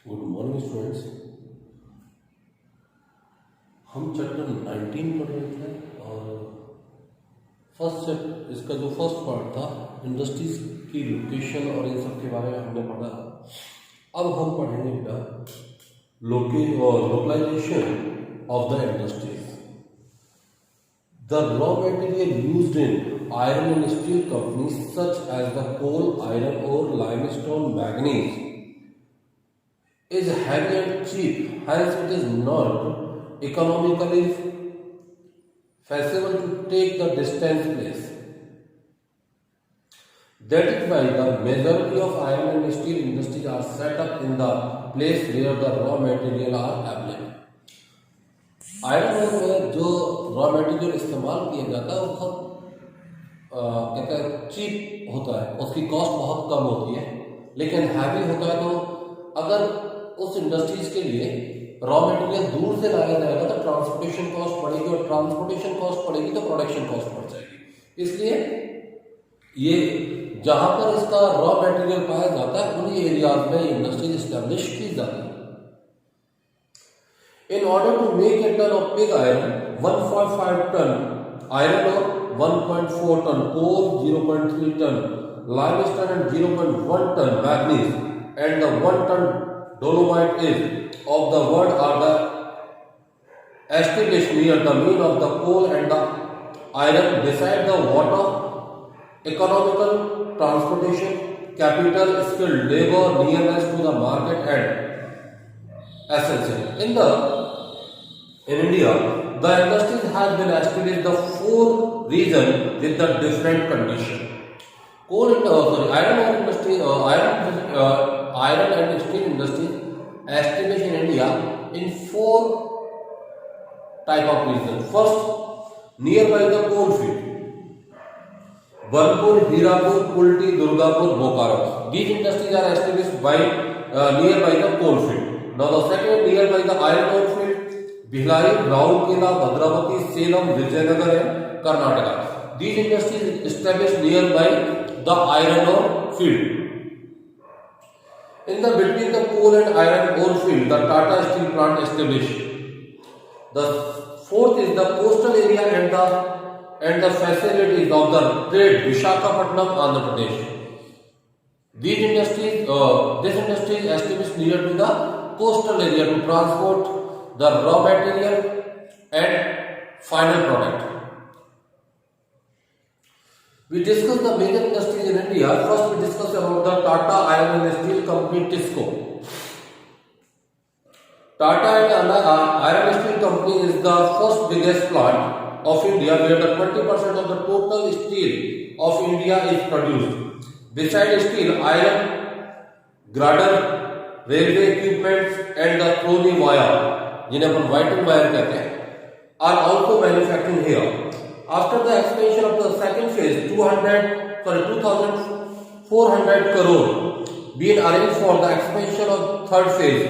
Good morning students. हम chapter 19 पढ़ रहे थे और इसका जो फर्स्ट पार्ट था इंडस्ट्रीज की लोकेशन और इन सब के बारे में हमने पढ़ा। अब हम पढ़ेंगे बेटा localisation of the industries. The raw material used in iron and steel companies such as the coal, iron और limestone, manganese is heavy and cheap, hence it is not economically feasible to take the distance place. That is why the majority of iron and steel industries are set up in the place where the raw material are available. Iron में जो raw material इस्तेमाल किया जाता है वो बहुत कहते हैं चीप होता है, उसकी कॉस्ट बहुत कम होती है, लेकिन हैवी होता है। तो अगर उस इंडस्ट्रीज के लिए रॉ मटेरियल दूर से लाया जाएगा तो ट्रांसपोर्टेशन कॉस्ट बढ़ेगी, और ट्रांसपोर्टेशन कॉस्ट बढ़ेगी तो प्रोडक्शन कॉस्ट बढ़ जाएगी। इसलिए ये जहां पर इसका रॉ मटेरियल पाया जाता है उन्हीं एरियाज में इंडस्ट्रीज एस्टेब्लिश की जाती है। In order to make a ton of pig iron 1.5 ton iron और 1.4 ton coal, 0.3 ton limestone and 0.1 ton manganese and the 1 ton dolomite is of the world are the established near the mean of the coal and the iron. Beside the water, economical transportation, capital, skilled labor, nearness to the market and essential. In India, the industries has been established the 4 regions with the different condition. Iron and steel industries established in India in 4 type of regions. First, nearby the coal field, Burnpur, Hirapur, Kulti, Durgapur, Bokaro. These industries are established by nearby the coal field. Now the second, nearby the iron ore field, Bhilai, Raurkela, Bhadravati, Salem, Vijayanagar and Karnataka. These industries established nearby the iron ore field. In the between the coal and iron ore field, the Tata Steel plant established. The fourth is the coastal area and the facilities of the trade, Visakhapatnam, Andhra Pradesh. These industries, this industry is established near to the coastal area to transport the raw material and final product. We discuss the major industries in India. First, we discuss about the Tata Iron and Steel Company, TISCO. Tata Iron and Steel Company is the first biggest plant of India, where the 20% of the total steel of India is produced. Besides steel, iron, girder, railway equipments, and the trolley wire, जिन्हें अपन vital wire कहते हैं, are also manufactured here. After the expansion of the second phase, 2,400 crore being arranged for the expansion of third phase.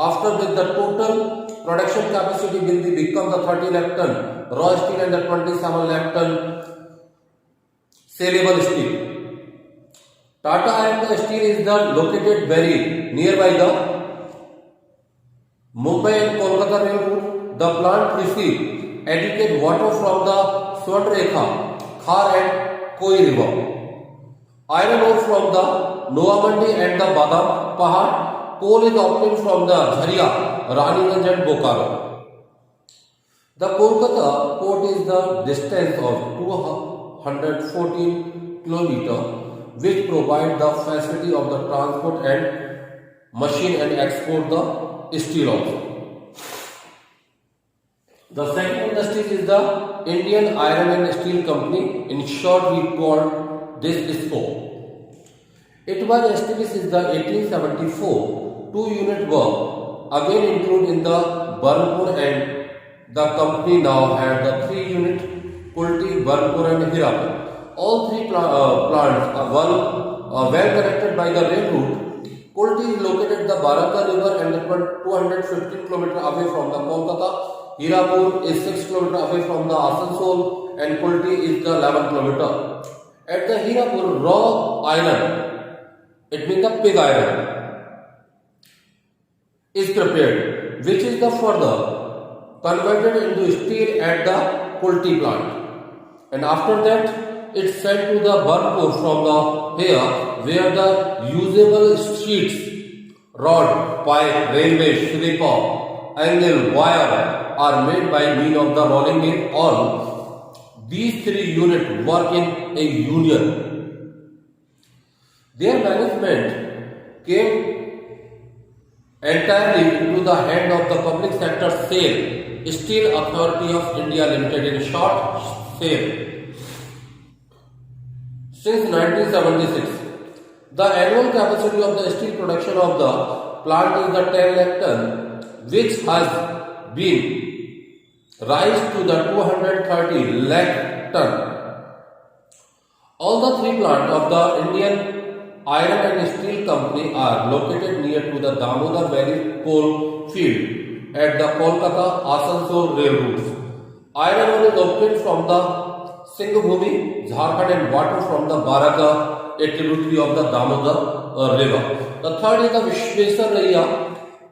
After this, the total production capacity will become the 30 lakh ton raw steel and the 27 lakh ton saleable steel. Tata Iron Steel is located very nearby the Mumbai and Kolkata railroad. The plant receives adequate water from the Swarnrekha, Khar and Koi river. Iron ore from the Noamandi and the Badam Pahad. Coal is obtained from the Jharia, Raniganj and Bokaro. The Kolkata port is the distance of 214 km, which provide the facility of the transport and machine and export the steel also. The second industry is the Indian Iron and Steel Company. In short, we call this ISCO. It was established in the 1874. 2 units were again included in the Burnpur, and the company now had the 3 units, Kulti, Burnpur and Hirapur. All 3 plants are well connected by the railroad. Kulti is located at the Baraka river and 215 km away from the Kolkata. Hirapur is 6 km away from the Asansol and Kulti is the 11 km. At the Hirapur, raw iron, it means the pig iron, is prepared, which is the further converted into steel at the Pulti plant. And after that, it's sent to the Burnpur from the here where the usable sheets, rod, pipe, railway, sleeper, angle, wire are made by means of the rolling mill. All these three units work in a union. Their management came entirely into the hand of the public sector SAIL, Steel Authority of India Limited, in short, SAIL. Since 1976, the annual capacity of the steel production of the plant is the 10 lakh ton, which has been raised to the 230 lakh ton. All the three plants of the Indian Iron and Steel Company are located near to the Damodar Valley coal field at the Kolkata-Asansol railroads. Iron ore is obtained from the Singhbhumi, Jharkhand, and water from the Baraka, a tributary of the Damodar river. The third is the Vishvesvaraya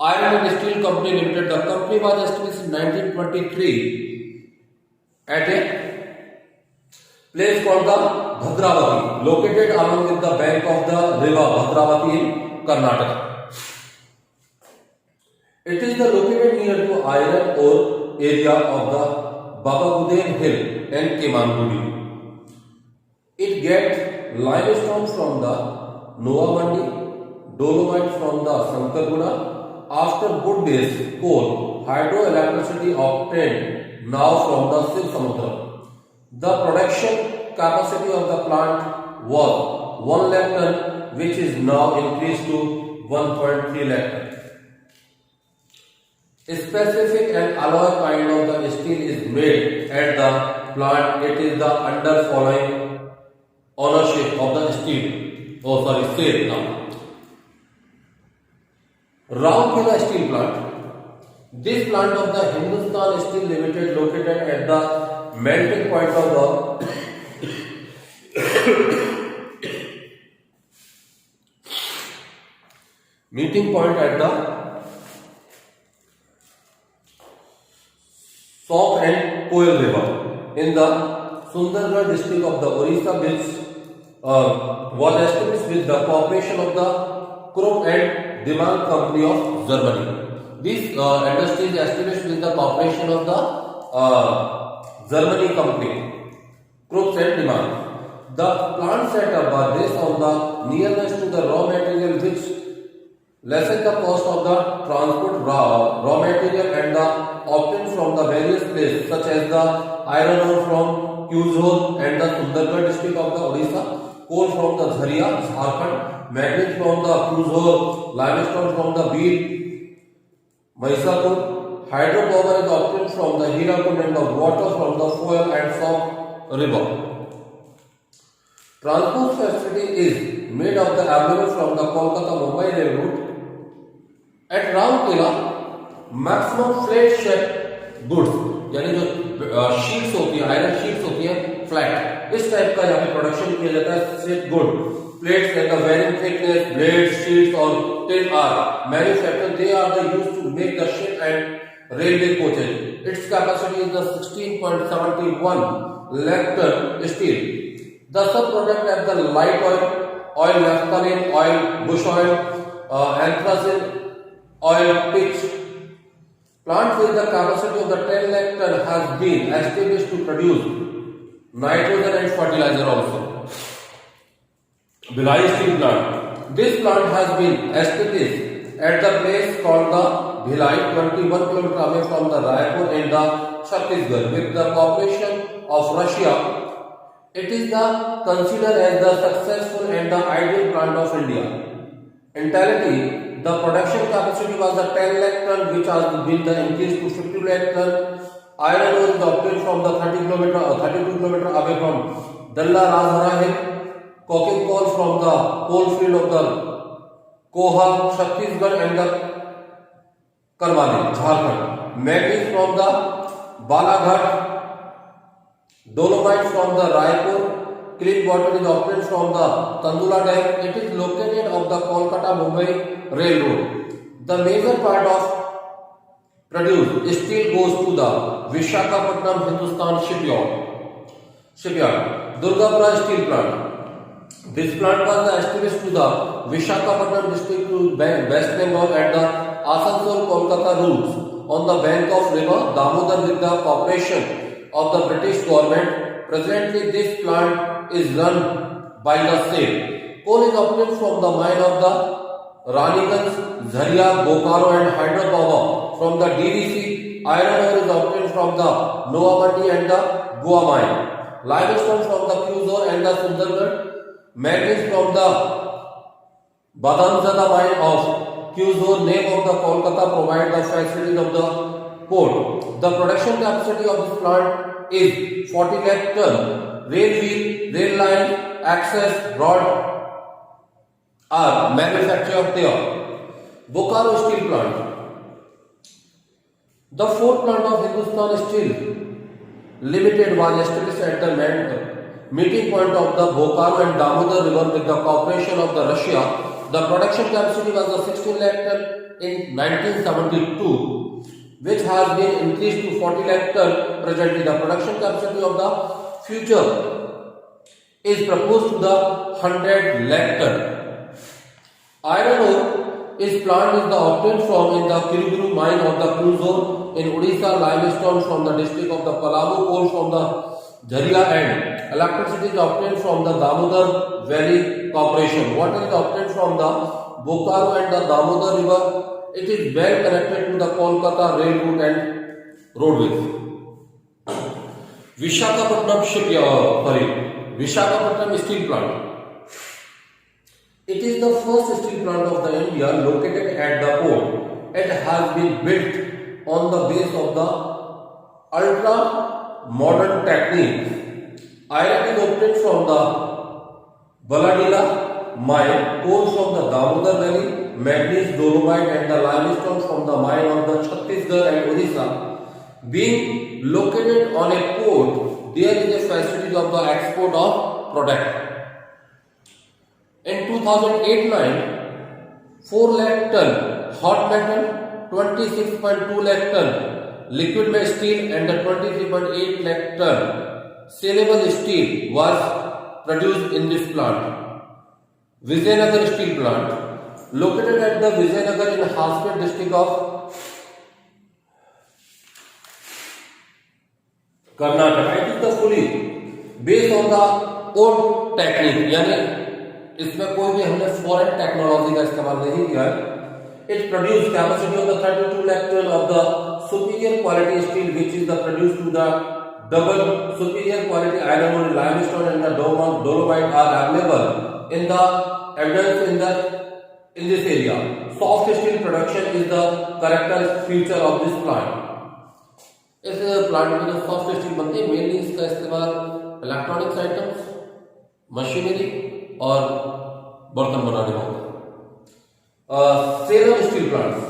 Iron and Steel Company Limited. The company was established in 1923 at a place called the Bhadravati, located along with the bank of the river Bhadravati in Karnataka. It is located near to iron ore area of the Baba Budin Hill and Kemangudi. It gets limestone from the Nova Mandi, dolomite from the Sankarguda. After good days, coal, hydroelectricity obtained now from the Shiv Samudra. The production capacity of the plant was 1 lakh ton, which is now increased to 1.3 lakh ton. Specific and alloy kind of the steel is made at the plant. It is the under following ownership of the steel now. Rourkela Steel Plant. This plant of the Hindustan Steel Limited located at the melting point of the meeting point at the Sok and Koel River in the Sundargarh district of the Orissa, which was established with the cooperation of the Krupp and Demand Company of Germany. This industry is established with the cooperation of the Germany company, Krupp and Demand. The plant setup was based on the nearness to the raw material, which lessen the cost of the transport raw material and the obtained from the various places such as the iron ore from Kuzhol and the Sundargarh district of the Odisha, coal from the Jharia, Jharkhand, manganese from the Kuzhol, limestone from the Bir, Mahisapur, hydropower is obtained from the Hirakud and the water from the Foyle and Sok river. Transport facility is made of the available from the Kolkata-Mumbai railroad. At Rourkela, maximum flat shape goods यानी जो sheets होती है, iron sheets होती है flat, इस type का यहाँ पे प्रोडक्शन किया जाता है. Straight good plates and the varying thickness blade sheets और tin are manufacture. They are the used to make the ship and railway coaches. Its capacity is the 16.71 lakh ton steel. The sub-product are the light oil, naphthalene oil, bush oil, anthracene oil, pitch. Plant with the capacity of the 10 lakh ton has been established to produce nitrogen and fertilizer also. Bhilai Steel Plant. This plant has been established at the place called the Bhilai, 21 km away from the Raipur in the Chhattisgarh, with the cooperation of Russia. It is considered as the successful and the ideal plant of India. Entirely, the production capacity was the 10 lakh ton, which has been increased to 50 lakh ton. Iron ore is obtained from the 32 km away from Dalla Rajhara Hill. Coking coal from the coal field of the Koha, Chhattisgarh and the Karwali, Jharkhand. Manganese from the Balaghat. Dolomite from the Raipur. Clean water is obtained from the Tandula Dam. It is located on the Kolkata-Mumbai railroad. The major part of produced steel goes to the Visakhapatnam Hindustan shipyard. Durgapura Steel Plant. This plant was established to the Visakhapatnam district to West Bengal at the Asansol Kolkata routes on the bank of river Damodar with the cooperation of the British government. Presently, this plant is run by the same. Coal is obtained from the mine of the Raniganj, Jharia, Bokaro and hydropower from the DDC. Iron ore is obtained from the Noamati and the Goa mine. Limestone from the Kyuzor and the Sundargarh. Manganese from the Badanzada mine of Kyuzor, name of the Kolkata, provide the facilities of the port. The production capacity of this plant is 40 lakh ton. Rail wheel, rail line, access rod are manufactured there. Bokaro Steel Plant. The fourth plant of Hindustan Steel Limited was established at the meeting point of the Bokaro and Damodar river with the cooperation of the Russia. The production capacity was 16 lakh ton in 1972, which has been increased to 40 lakh ton presently. The production capacity of the future is proposed to the 100 lakh ton. Iron ore is plant is the obtained from in the Kiriguru mine of the Kyuzor in Odisha, limestone from the district of the Palamu, coal from the Jharia and electricity is obtained from the Damodar Valley Corporation. Water is obtained from the Bokaro and the Damodar river. It is well connected to the Kolkata rail route and roadways. Visakhapatnam Steel Plant. It is the first steel plant of the India located at the port. It has been built on the base of the ultra modern techniques. Iron is obtained from the Baladila mine, coal from the Damodar Valley, manganese, dolomite and the limestone from the mine of the Chhattisgarh and Odisha. Being located on a port, there is a facility of the export of product. In 2008-9, 4 lakh ton hot metal, 26.2 lakh ton liquid metal steel and the 23.8 lakh ton saleable steel was produced in this plant. Vijayanagar Steel Plant, located at the Vijayanagar in Haspet district of Karnataka. It is the fully based on the old technique, यानी इसमें कोई भी हमने foreign technology का इस्तेमाल नहीं किया है. It produced capacity of the 32 lakh ton of the superior quality steel, which is the produced to the double superior quality iron ore, limestone and the dolomite are available in the evidence in this area. Soft steel production is the character feature of this plant. इस plant में जो soft steel बनती है, mainly इसका इस्तेमाल electronics items, machinery और बर्तन बनाने में होता है. Salem Steel Plants.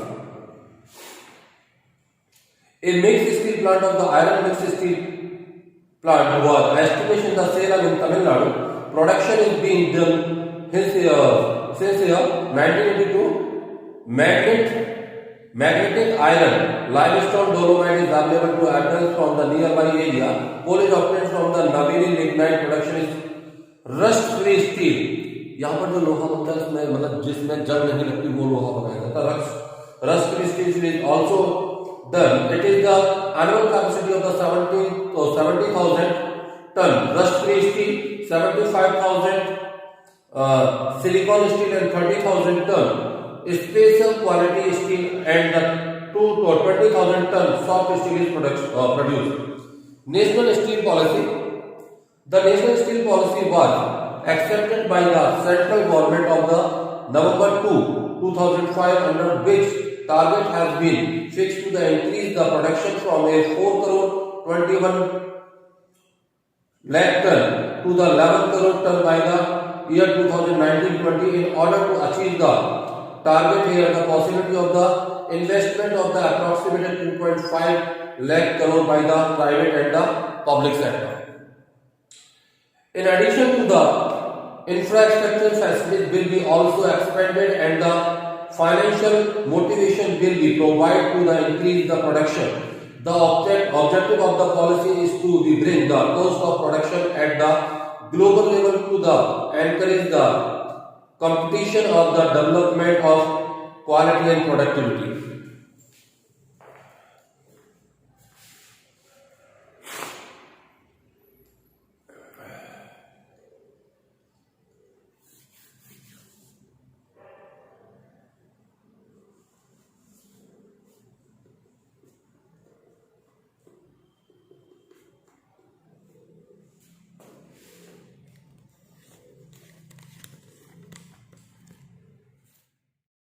A mixed steel plant of the iron mixed steel plant was established in the Salem in Tamil Nadu. Production is being done since year 1982. Magnetic iron, limestone, dolomite is available to access from the nearby area. Coal is obtained from the Naviri lignite. Production is rust free steel. यहाँ पर जो लोहा बनता है उसमें मतलब जिसमें जंग नहीं लगती वो लोहा बनाया जाता है. Rust free steel is also done. It is the annual capacity of the 70,000 ton rust free steel, 75,000 silicon steel and 30,000 ton special quality steel and the 20,000 ton soft steel is produced. National steel policy. The national steel policy was accepted by the central government of the November 2, 2005, under which target has been fixed to the increase the production from a 4 crore 21 lakh ton to the 11 crore ton by the year 2019-20. In order to achieve the target here, the possibility of the investment of the approximately 2.5 lakh crore by the private and the public sector. In addition to the infrastructure facilities will be also expanded and the financial motivation will be provided to the increase the production. The objective of the policy is to bring the cost of production at the global level to the encourage the competition of the development of quality and productivity.